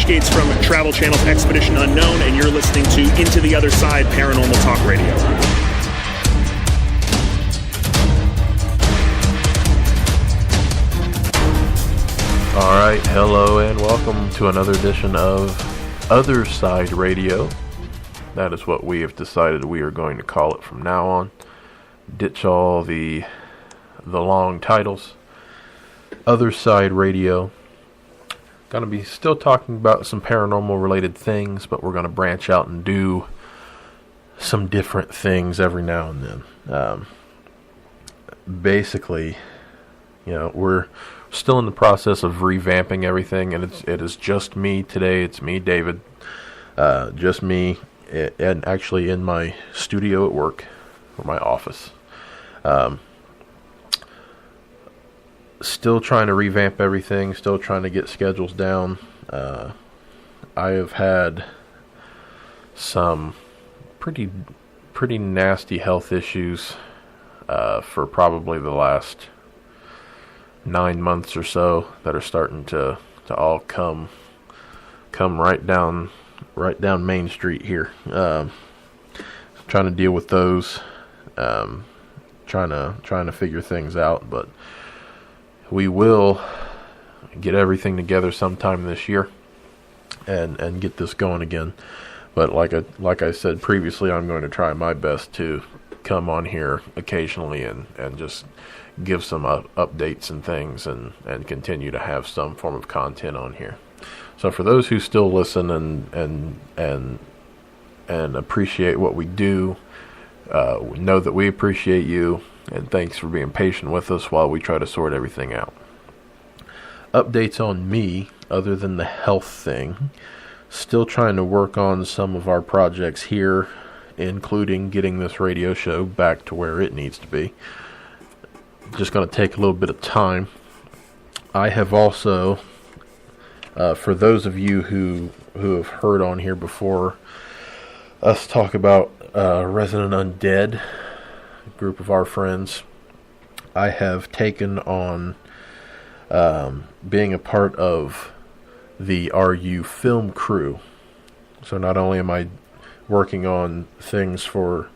Josh Gates from Travel Channel's Expedition Unknown, and you're listening to Into the Other Side Paranormal Talk Radio. All right, hello and welcome to another edition of Other Side Radio. That is what we have decided we are going to call it from now on. Ditch all the long titles. Other Side Radio. Going to be still talking about some paranormal related things, but we're going to branch out and do some different things every now and then. Basically, we're still in the process of revamping everything, and it is just me today. It's me, David. Just me, and actually in my studio at work, or my office. Still trying to revamp everything, still trying to get schedules down. I have had some pretty nasty health issues for probably the last 9 months or so that are starting to all come right down Main Street here. Trying to deal with those, trying to figure things out, but we will get everything together sometime this year and get this going again. But like I said previously, I'm going to try my best to come on here occasionally and just give some updates and things and continue to have some form of content on here. So for those who still listen and appreciate what we do, know that we appreciate you, and thanks for being patient with us while we try to sort everything out. Updates on me, other than the health thing. Still trying to work on some of our projects here, including getting this radio show back to where it needs to be. Just going to take a little bit of time. I have also, for those of you who have heard on here before us talk about Resident Undead, group of our friends, I have taken on being a part of the RU film crew. So not only am I working on things for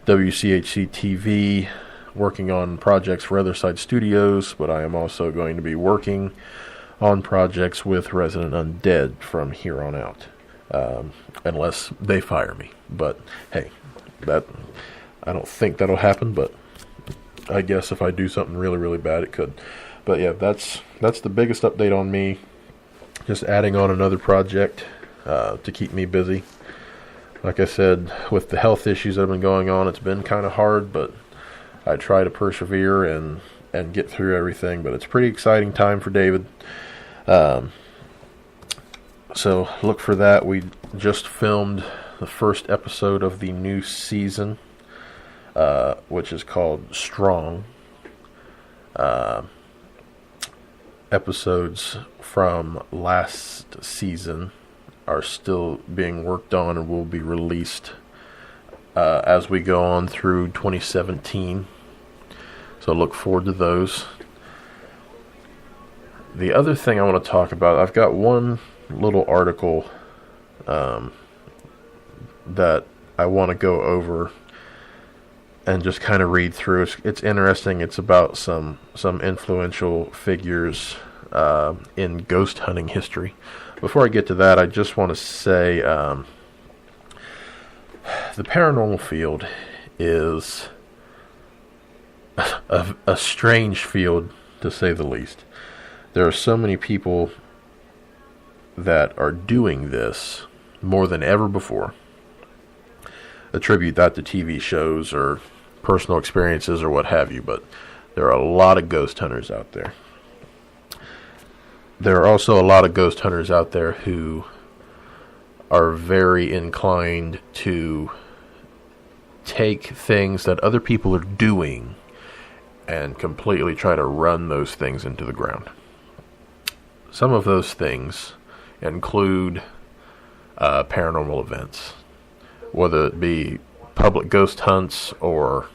WCHC TV, working on projects for Other Side Studios, but I am also going to be working on projects with Resident Undead from here on out, unless they fire me. But hey, that I don't think that'll happen, but I guess if I do something really, really bad, it could. But yeah, that's the biggest update on me. Just adding on another project to keep me busy. Like I said, with the health issues that have been going on, it's been kind of hard, but I try to persevere and get through everything. But it's a pretty exciting time for David. So look for that. We just filmed the first episode of the new season, which is called Strong. Episodes from last season are still being worked on and will be released as we go on through 2017. So look forward to those. The other thing I want to talk about, I've got one little article that I want to go over and just kind of read through. It's interesting. It's about some influential figures in ghost hunting history. Before I get to that, I just want to say the paranormal field is a strange field, to say the least. There are so many people that are doing this more than ever before. Attribute that to TV shows or personal experiences or what have you, but there are a lot of ghost hunters out there. There are also a lot of ghost hunters out there who are very inclined to take things that other people are doing and completely try to run those things into the ground. Some of those things include paranormal events, whether it be public ghost hunts or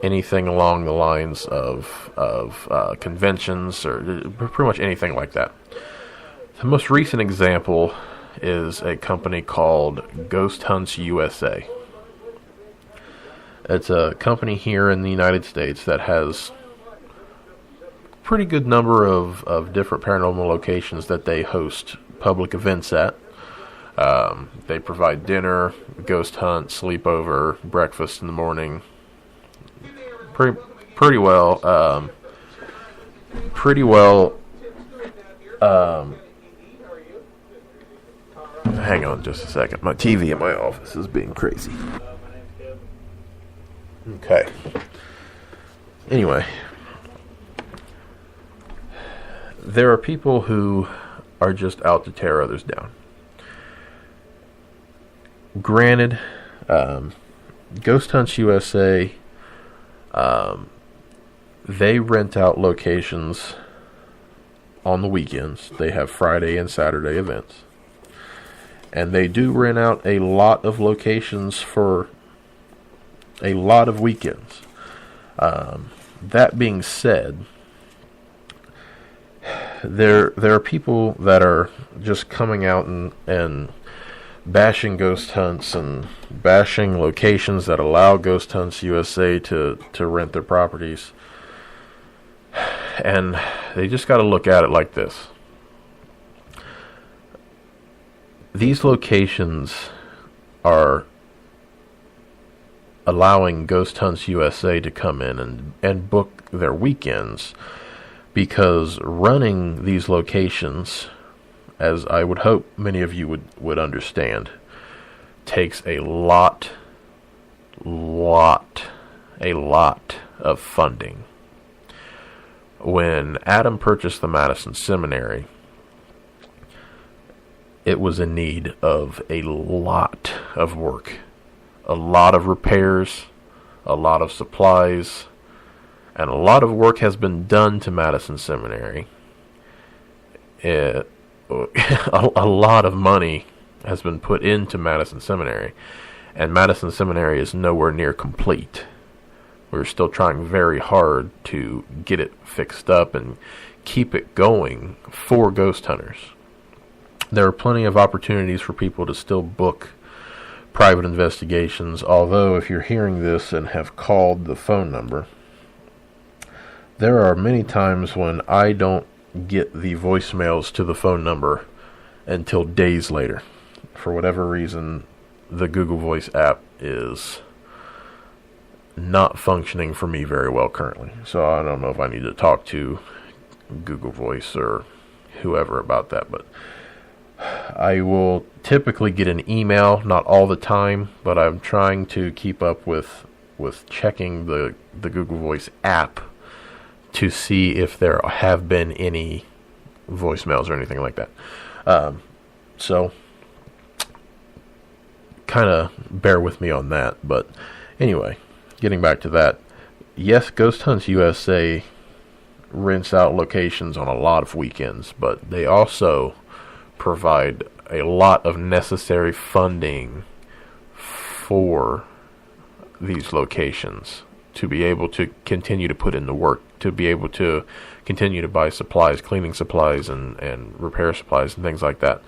anything along the lines of conventions or pretty much anything like that. The most recent example is a company called Ghost Hunts USA. It's a company here in the United States that has a pretty good number of different paranormal locations that they host public events at. They provide dinner, ghost hunt, sleepover, breakfast in the morning. Pretty well. Hang on just a second. My TV in my office is being crazy. Okay. Anyway, there are people who are just out to tear others down. Granted, Ghost Hunts USA, they rent out locations on the weekends. They have Friday and Saturday events. And they do rent out a lot of locations for a lot of weekends. That being said, there are people that are just coming out and bashing ghost hunts and bashing locations that allow Ghost Hunts USA to rent their properties. And they just got to look at it like this. These locations are allowing Ghost Hunts USA to come in and book their weekends, because running these locations, as I would hope many of you would understand, takes a lot of funding. When Adam purchased the Madison Seminary, it was in need of a lot of work, a lot of repairs, a lot of supplies, and a lot of work has been done to Madison Seminary. A lot of money has been put into Madison Seminary, and Madison Seminary is nowhere near complete. We're still trying very hard to get it fixed up and keep it going for ghost hunters. There are plenty of opportunities for people to still book private investigations, although if you're hearing this and have called the phone number, there are many times when I don't get the voicemails to the phone number until days later. For whatever reason, the Google Voice app is not functioning for me very well currently. So I don't know if I need to talk to Google Voice or whoever about that, but I will typically get an email, not all the time, but I'm trying to keep up with checking the Google Voice app to see if there have been any voicemails or anything like that. So kind of bear with me on that. But anyway, getting back to that, yes, Ghost Hunts USA rents out locations on a lot of weekends, but they also provide a lot of necessary funding for these locations to be able to continue to put in the work, to be able to continue to buy supplies, cleaning supplies and repair supplies and things like that,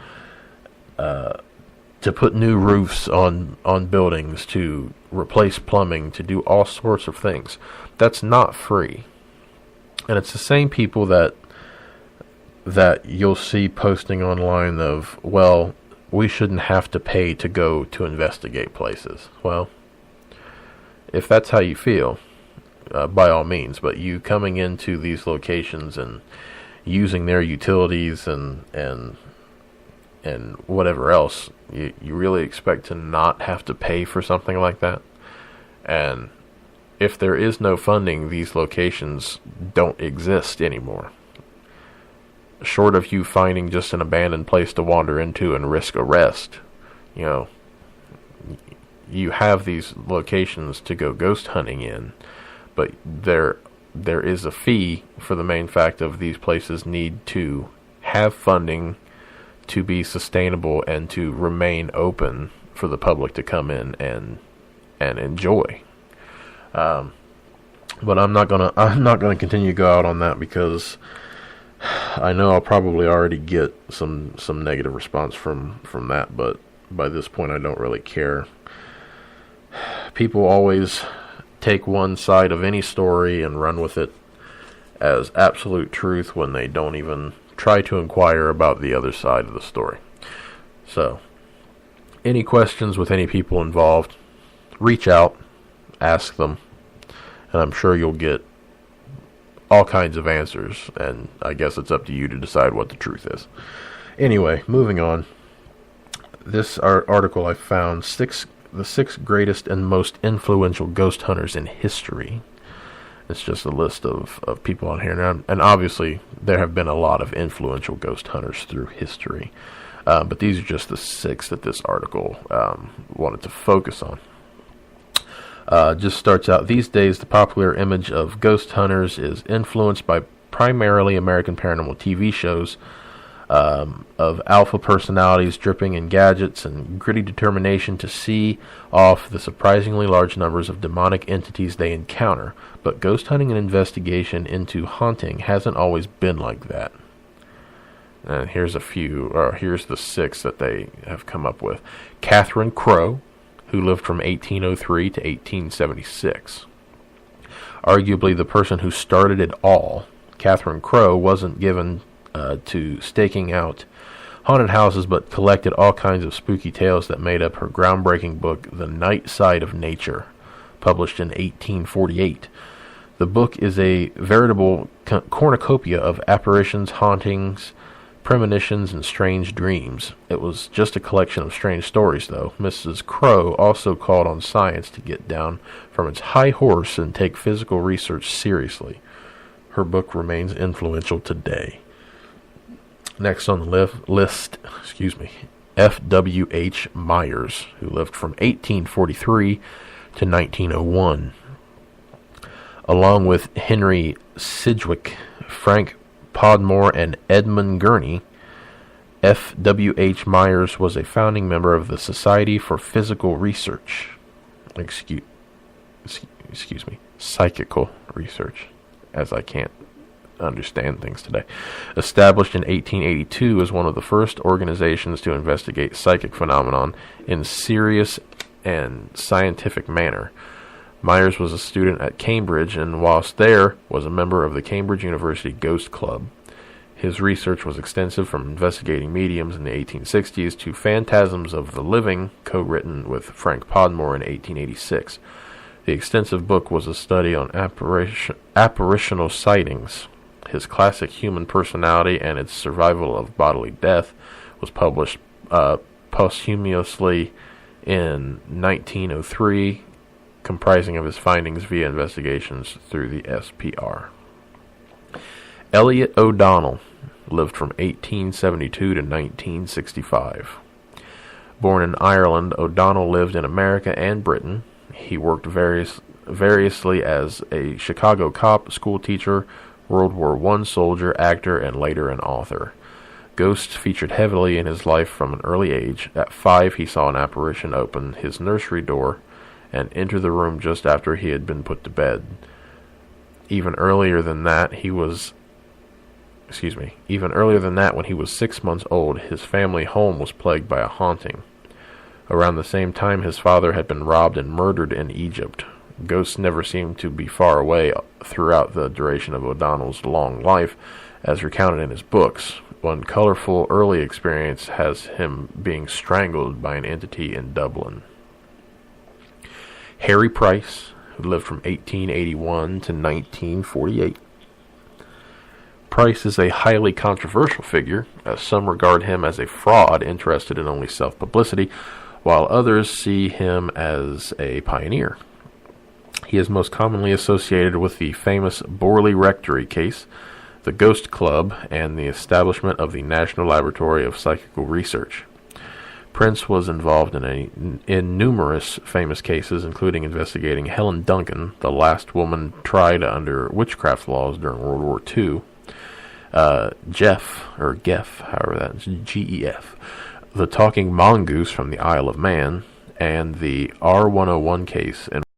to put new roofs on buildings, to replace plumbing, to do all sorts of things. That's not free. And it's the same people that you'll see posting online of, well, we shouldn't have to pay to go to investigate places. Well, if that's how you feel, by all means, but you coming into these locations and using their utilities and whatever else, you really expect to not have to pay for something like that? And if there is no funding, these locations don't exist anymore. Short of you finding just an abandoned place to wander into and risk arrest, you have these locations to go ghost hunting in, but there is a fee for the main fact of these places need to have funding to be sustainable and to remain open for the public to come in and enjoy. But I'm not gonna continue to go out on that, because I know I'll probably already get some negative response from that, but by this point I don't really care. People always take one side of any story and run with it as absolute truth when they don't even try to inquire about the other side of the story. So, any questions with any people involved, reach out, ask them, and I'm sure you'll get all kinds of answers, and I guess it's up to you to decide what the truth is. Anyway, moving on. This article I found, the six greatest and most influential ghost hunters in history. It's just a list of people on here now, and obviously there have been a lot of influential ghost hunters through history, but these are just the six that this article wanted to focus on. Just starts out, these days the popular image of ghost hunters is influenced by primarily American paranormal TV shows of alpha personalities dripping in gadgets and gritty determination to see off the surprisingly large numbers of demonic entities they encounter. But ghost hunting and investigation into haunting hasn't always been like that. And here's the six that they have come up with. Catherine Crowe, who lived from 1803 to 1876. Arguably the person who started it all, Catherine Crowe wasn't given to staking out haunted houses, but collected all kinds of spooky tales that made up her groundbreaking book, The Night Side of Nature, published in 1848. The book is a veritable cornucopia of apparitions, hauntings, premonitions, and strange dreams. It was just a collection of strange stories, though. Mrs. Crowe also called on science to get down from its high horse and take physical research seriously. Her book remains influential today. Next on the list, F.W.H. Myers, who lived from 1843 to 1901. Along with Henry Sidgwick, Frank Podmore, and Edmund Gurney, F.W.H. Myers was a founding member of the Society for Physical Research. Psychical Research, as I can't understand things today. Established in 1882 as one of the first organizations to investigate psychic phenomenon in serious and scientific manner. Myers was a student at Cambridge, and whilst there was a member of the Cambridge University Ghost Club. His research was extensive, from investigating mediums in the 1860s to Phantasms of the Living, co-written with Frank Podmore in 1886. The extensive book was a study on apparitional sightings. His classic Human Personality and Its Survival of Bodily Death was published posthumously in 1903, comprising of his findings via investigations through the SPR. Elliot O'Donnell lived from 1872 to 1965. Born in Ireland, O'Donnell lived in America and Britain. He worked variously as a Chicago cop, school teacher, World War I soldier, actor, and later an author. Ghosts featured heavily in his life from an early age. At 5, he saw an apparition open his nursery door and enter the room just after he had been put to bed. Even earlier than that, when he was 6 months old, his family home was plagued by a haunting. Around the same time, his father had been robbed and murdered in Egypt. Ghosts never seemed to be far away throughout the duration of O'Donnell's long life, as recounted in his books. One colorful early experience has him being strangled by an entity in Dublin. Harry Price, who lived from 1881 to 1948. Price is a highly controversial figure, as some regard him as a fraud interested in only self-publicity, while others see him as a pioneer. He is most commonly associated with the famous Borley Rectory case, the Ghost Club, and the establishment of the National Laboratory of Psychical Research. Prince was involved in numerous famous cases, including investigating Helen Duncan, the last woman tried under witchcraft laws during World War II, Geoff, however that's G-E-F, the talking mongoose from the Isle of Man, and the R101 case in